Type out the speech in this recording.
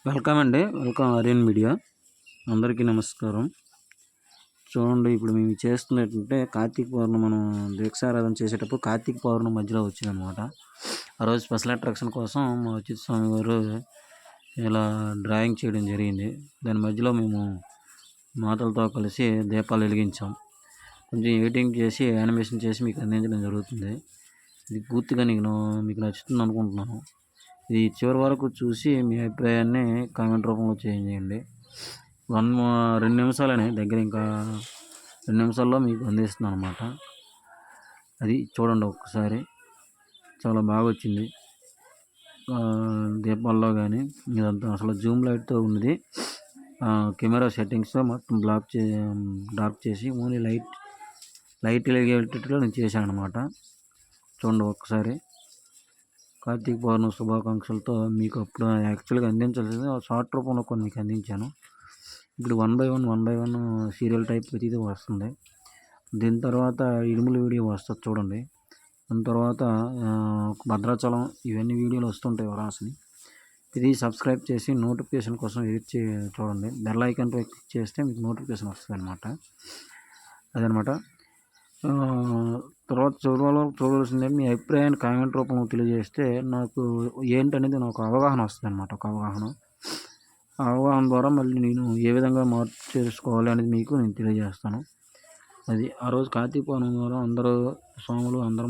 Welcome అండి. Welcome Aryan media. అందరికీ నమస్కారం. చూడండి, ఇప్పుడు మేము చేస్తున్నట్టుంటే కార్తీక పౌర్ణమి మనం దీక్షారాధన చేసేటప్పుడు కార్తీక పౌర్ణమి మధ్యలో వచ్చిందనమాట. ఆ రోజు స్పెషల్ అట్రాక్షన్ కోసం మా అచ్యుత స్వామి గారు ఇలా డ్రాయింగ్ చేయడం జరిగింది. దాని మధ్యలో మేము మాతలతో కలిసి దీపాలు వెలిగించాం. కొంచెం ఎడిటింగ్ చేసి యానిమేషన్ చేసి మీకు అందించడం జరుగుతుంది. ఇది పూర్తిగా మీకు నచ్చుతుంది అనుకుంటున్నాను. ఇది చివరి వరకు చూసి మీ అభిప్రాయాన్ని కామెంట్ రూపంలో చేయండి. 2 నిమిషాలనే దగ్గర, ఇంకా 2 నిమిషాల్లో మీకు అందిస్తున్నాను అనమాట. అది చూడండి ఒక్కసారి, చాలా బాగా వచ్చింది. దీపాల్లో కానీ ఇదంతా అసలు జూమ్ లైట్తో ఉన్నది. కెమెరా సెట్టింగ్స్ మొత్తం డార్క్ చేసి ఓన్లీ లైట్ వెలిగేటట్టుగా నేను చేశాను అనమాట. చూడండి ఒక్కసారి. కార్తీక పౌర్ణమి శుభాకాంక్షలతో మీకు అప్పుడు యాక్చువల్గా అందించాల్సింది షార్ట్ రూపంలో కొన్ని మీకు అందించాను. ఇప్పుడు 1 బై 1 సీరియల్ టైప్ ప్రతిదీ వస్తుంది. దీని తర్వాత ఇడుముల వీడియో వస్తుంది చూడండి. దాని తర్వాత భద్రాచలం ఇవన్నీ వీడియోలు వస్తుంటాయి వరాసని. ఇది సబ్స్క్రైబ్ చేసి నోటిఫికేషన్ కోసం చూడండి. బెల్ ఐకాన్ పై క్లిక్ చేస్తే మీకు నోటిఫికేషన్ వస్తుంది అనమాట. అదనమాట. తర్వాత చూడవలసిందే మీ అభిప్రాయాన్ని కామెంట్ రూపంలో తెలియజేస్తే నాకు ఏంటనేది నాకు అవగాహన వస్తుంది అనమాట. ఒక అవగాహన ద్వారా మళ్ళీ నేను ఏ విధంగా మార్పు చేసుకోవాలి అనేది మీకు నేను తెలియజేస్తాను. అది ఆ రోజు కార్తీక పౌర్ణమి ద్వారా అందరూ స్వాములు అందరూ